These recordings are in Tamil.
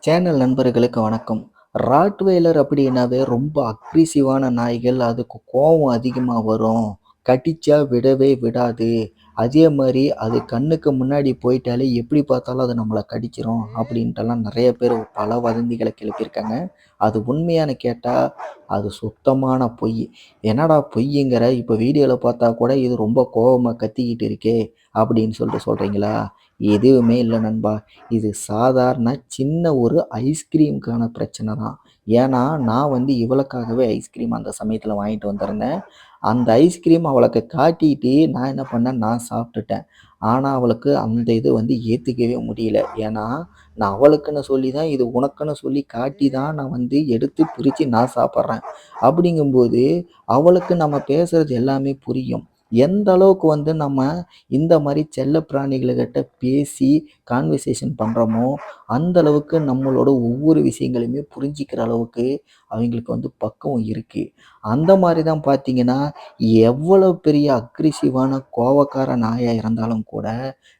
சேனல் நண்பர்களுக்கு வணக்கம். ராட்வைலர் அப்படின்னாவே ரொம்ப அக்ரிசிவான நாய்கள். அதுக்கு கோவம் அதிகமா வரும். கடிச்சா விடவே விடாது. அதே மாரி அது கண்ணுக்கு முன்னாடி போயிட்டாலே எப்படி பார்த்தாலும் அது நம்மள கடிச்சிரும். அப்படின்ட்டெல்லாம் நெறைய பேர் பல வதந்திகள கிளப்பியிருக்காங்க. அது உண்மையான்னு கேட்டா, அது சுத்தமான பொய். என்னடா பொய்யுங்கிற? இப்ப வீடியோல பார்த்தா கூட இது ரொம்ப கோவமா கத்திக்கிட்டு இருக்கே! அப்படின்னு சொல்லிட்டு சொல்றீங்களா? எதுவுமே இல்ல நண்பா. இது சாதாரண சின்ன ஒரு ஐஸ்கிரீம்க்கான பிரச்சனை தான். ஏன்னா, நான் வந்து இவளுக்காகவே ஐஸ்கிரீம் அந்த சமயத்தில வாங்கிட்டு வந்திருந்தேன். அந்த ஐஸ்கிரீம் அவளுக்கு காட்டிட்டு நான் என்ன பண்ணேன், நான் சாப்பிட்டுட்டேன். ஆனா, அவளுக்கு அந்த இது வந்து ஏத்துக்கவே முடியல. ஏன்னா, நான் அவளுக்குன்னு சொல்லி தான் இது உனக்குன்னு சொல்லி காட்டி தான் நான் வந்து எடுத்து பிரிச்சு நான் சாப்பிட்றேன். அப்படிங்கும்போது, அவளுக்கு நம்ம பேசுறது எல்லாமே புரியும். எந்த அளவுக்கு வந்து நம்ம இந்த மாரி செல்ல பிராணிகள்கிட்ட பேசி கான்வர்சேஷன் பண்றோமோ, அந்த அளவுக்கு நம்மளோட ஒவ்வொரு விஷயங்களையுமே புரிஞ்சுக்கிற அளவுக்கு அவைங்களுக்கு வந்து பக்குவம் இருக்கு. அந்த மாரி தான் பார்த்தீங்கன்னா, எவ்வளோ பெரிய அக்ரிசிவான கோவக்கார நாயா இருந்தாலும் கூட,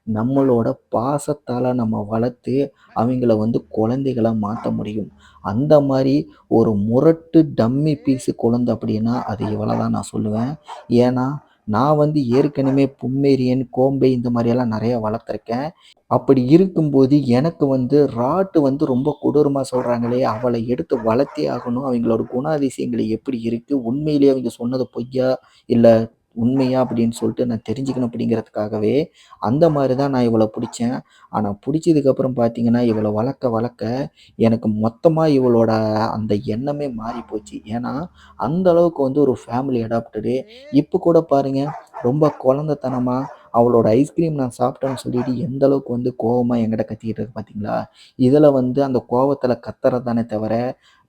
நம்மளோட பாசத்தால நம்ம வளர்த்து அவைங்கள வந்து குழந்தைகளா மாத்த முடியும். அந்த மாரி ஒரு முரட்டு டம்மி பீஸு குழந்தை அப்படின்னா, அது இவள தான் நான் சொல்லுவேன். ஏன்னா, நான் வந்து ஏற்கனவே பொமேரியன், கோம்பை இந்த மாரியெல்லாம் நெறைய வளர்த்துருக்கேன். அப்படி இருக்கும்போது எனக்கு வந்து ராட்டு வந்து ரொம்ப கொடூரமா சொல்றாங்களே! அவள எடுத்து வளர்த்தே ஆகணும். அவைங்களோட குணாதிசயங்கள் எப்படி இருக்கு? உண்மையிலேயே அவைங்க சொன்னது பொய்யா? இல்ல உண்மையா? அப்படின்னு சொல்லிட்டு நான் தெரிஞ்சுக்கணும் அப்படிங்கிறதுக்காகவே, அந்த மாரி தான் நான் இவள புடிச்சேன். ஆனா புடிச்சதுக்கப்புறம் பார்த்தீங்கன்னா, இவள வளர்க்க வளர்க்க எனக்கு மொத்தமா இவளோட அந்த எண்ணமே மாறி போச்சு. ஏன்னா, அந்த அளவுக்கு வந்து ஒரு ஃபேமிலி அடாப்டடு. இப்ப கூட பாருங்க, ரொம்ப குழந்தைத்தனமா அவளோட ஐஸ்கிரீம் நான் சாப்பிட்டேன்னு சொல்லிட்டு எந்த அளவுக்கு வந்து கோவமா என்கிட்ட கத்திக்கிட்டு இருக்கு பார்த்தீங்களா? இதில வந்து அந்த கோவத்தில கத்துறது தானே தவிர,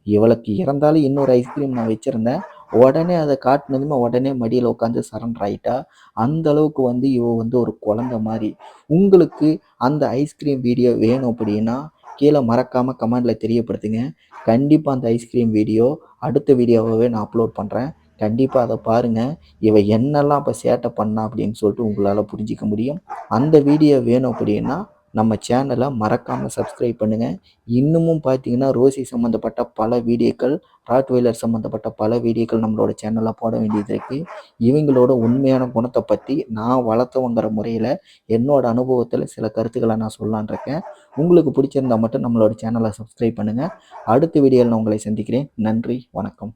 இவளுக்கு இறந்தாலும் இன்னொரு ஐஸ்கிரீம் நான் வச்சிருந்தேன். உடனே அத காட்டுனதுமே உடனே மடியில உட்காந்து சரண்டர் ஆயிட்டா. அந்த அளவுக்கு வந்து இவ வந்து ஒரு குழந்தை மாரி. உங்களுக்கு அந்த ஐஸ்கிரீம் வீடியோ வேணும் அப்படின்னா, கீழ மறக்காம கமெண்ட்ல தெரியப்படுத்துங்க. கண்டிப்பா அந்த ஐஸ்கிரீம் வீடியோ அடுத்த வீடியோவாவே நான் அப்லோட் பண்றேன். கண்டிப்பா அத பாருங்க. இவ என்னெல்லாம் அப்ப சேட்டை பண்ணா அப்படின்னு சொல்லிட்டு உங்களால புரிஞ்சுக்க முடியும். அந்த வீடியோ வேணும் அப்படின்னா, நம்ம சேனல மறக்காம சப்ஸ்கிரைப் பண்ணுங்க. இன்னமும் பார்த்தீங்கன்னா, ரோசி சம்மந்தப்பட்ட பல வீடியோக்கள், ராட்வைலர் சம்மந்தப்பட்ட பல வீடியோக்கள் நம்மளோட சேனல்ல போட வேண்டியது இருக்கு. இவைங்களோட உண்மையான குணத்த பத்தி நான் வளர்த்தவங்கிற முறையில என்னோட அனுபவத்தில சில கருத்துக்கள நான் சொல்லலான்னு இருக்கேன். உங்களுக்கு பிடிச்சிருந்தா மட்டும் நம்மளோட சேனல சப்ஸ்கிரைப் பண்ணுங்க. அடுத்த வீடியோல நான் உங்களை சந்திக்கிறேன். நன்றி, வணக்கம்.